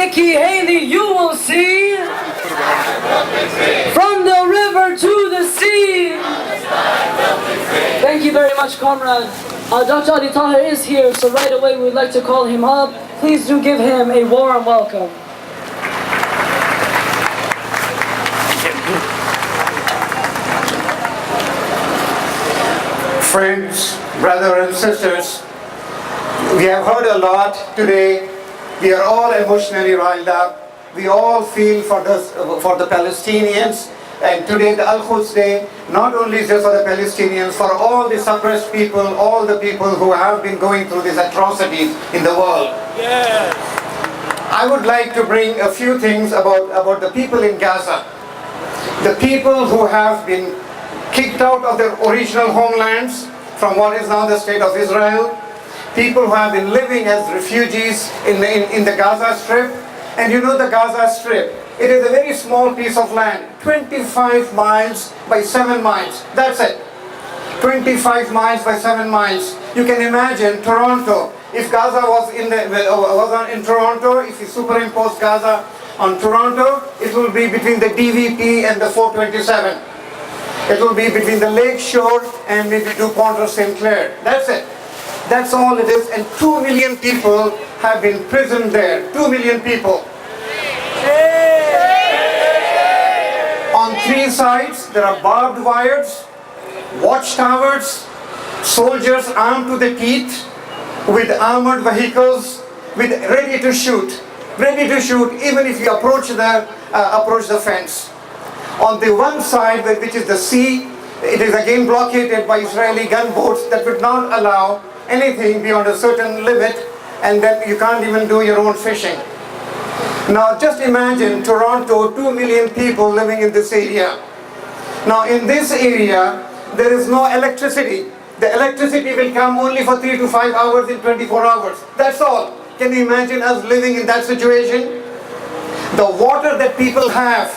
Nikki Haley, you will see. From the river to the sea. Thank you very much, comrade. Dr. Ali Tahir is here, so right away we'd like to call him up. Please do give him a warm welcome. Friends, brothers and sisters, we have heard a lot today. We are all emotionally riled up. We all feel for the Palestinians. And today, the AlQuds Day, not only is just for the Palestinians, for all the suppressed people, all the people who have been going through these atrocities in the world. Yeah. I would like to bring a few things about the people in Gaza. The people who have been kicked out of their original homelands from what is now the state of Israel. People who have been living as refugees in the Gaza Strip. And you know the Gaza Strip, it is a very small piece of land, 25 miles by 7 miles. That's it. 25 miles by 7 miles. You can imagine Toronto. If Gaza was in Toronto, if you superimpose Gaza on Toronto, it will be between the DVP and the 427. It will be between the Lake Shore and maybe DuPont or St. Clair. That's it. That's all it is. And 2 million people have been imprisoned there. 2 million people. On 3 sides, there are barbed wires, watchtowers, soldiers armed to the teeth, with armored vehicles, ready to shoot. Ready to shoot even if you approach the fence. On the one side, which is the sea, it is again blockaded by Israeli gunboats that would not allow anything beyond a certain limit, and then you can't even do your own fishing. Now just imagine Toronto, 2 million people living in this area. Now in this area, there is no electricity. The electricity will come only for 3 to 5 hours in 24 hours. That's all. Can you imagine us living in that situation? The water that people have,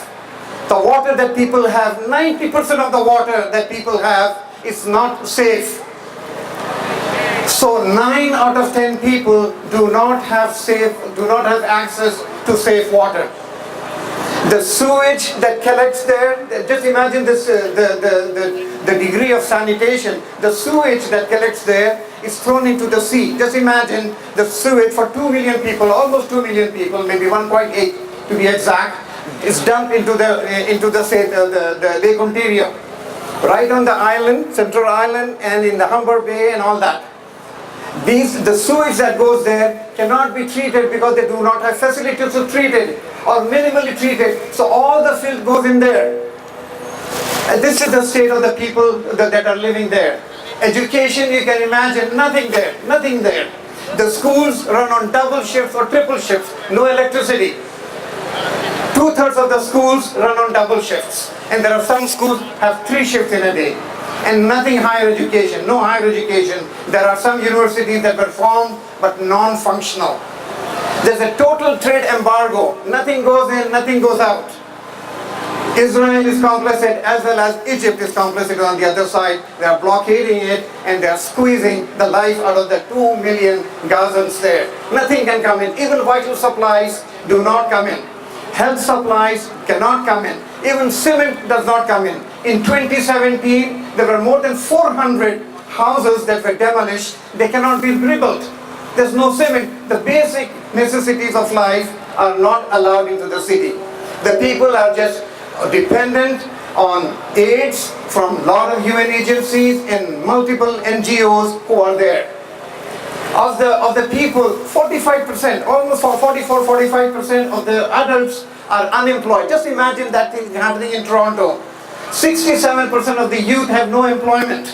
90% of the water that people have is not safe. So 9 out of 10 people do not have access to safe water. The sewage that collects there, just imagine this, the degree of sanitation. The sewage that collects there is thrown into the sea. Just imagine the sewage for 2 million people, almost 2 million people, maybe 1.8 to be exact, is dumped into the Lake Ontario, right on the island, Central Island, and in the Humber Bay and all that. The sewage that goes there cannot be treated because they do not have facilities to treat it, or minimally treated. So all the filth goes in there. And this is the state of the people that are living there. Education, you can imagine, nothing there, nothing there. The schools run on double shifts or triple shifts, no electricity. 2/3 of the schools run on double shifts. And there are some schools have 3 shifts in a day. And nothing higher education, no higher education. There are some universities that were formed but non-functional. There's a total trade embargo. Nothing goes in, nothing goes out. Israel is complicit as well as Egypt is complicit on the other side. They are blockading it and they are squeezing the life out of the 2 million Gazans there. Nothing can come in. Even vital supplies do not come in. Health supplies cannot come in. Even cement does not come in. In 2017, there were more than 400 houses that were demolished. They cannot be rebuilt. There's no cement. The basic necessities of life are not allowed into the city. The people are just dependent on aids from a lot of UN agencies and multiple NGOs who are there. Of the people, 45%, almost 44-45% of the adults are unemployed. Just imagine that thing happening in Toronto. 67% of the youth have no employment.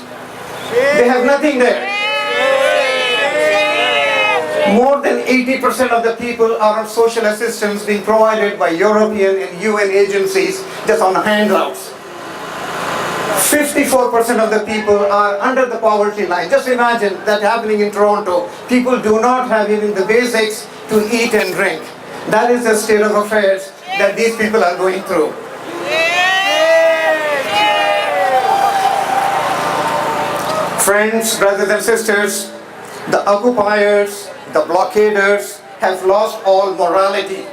They have nothing there. More than 80% of the people are on social assistance being provided by European and UN agencies just on handouts. 54% of the people are under the poverty line. Just imagine that happening in Toronto. People do not have even the basics to eat and drink. That is the state of affairs that these people are going through. Friends, brothers and sisters, the occupiers, the blockaders have lost all morality.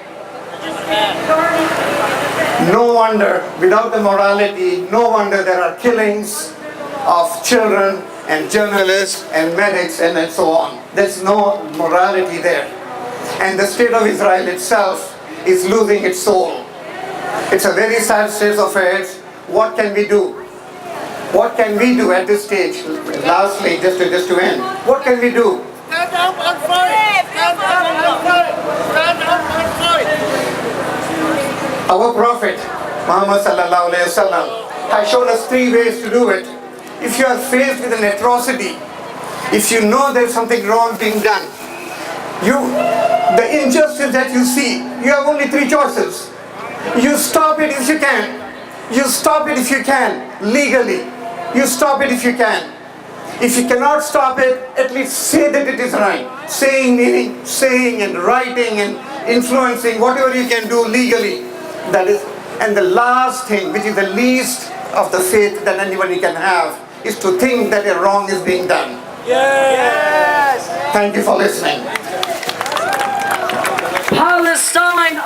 No wonder, without the morality, no wonder there are killings of children and journalists and medics and so on. There's no morality there. And the state of Israel itself is losing its soul. It's a very sad state of affairs. What can we do? What can we do at this stage? Lastly, just to end, what can we do? Stand up and fight! Stand up and fight! Stand up and fight! Our Prophet Muhammad sallallahu alaihi wasallam has shown us 3 ways to do it. If you are faced with an atrocity, if you know there's something wrong being done, the injustice that you see, you have only 3 choices. You stop it if you can. You stop it if you can, legally. You stop it if you can. If you cannot stop it, at least say that it is right. Saying, meaning saying and writing and influencing, whatever you can do legally. That is, and the last thing, which is the least of the faith that anybody can have, is to think that a wrong is being done. Yes! Thank you for listening.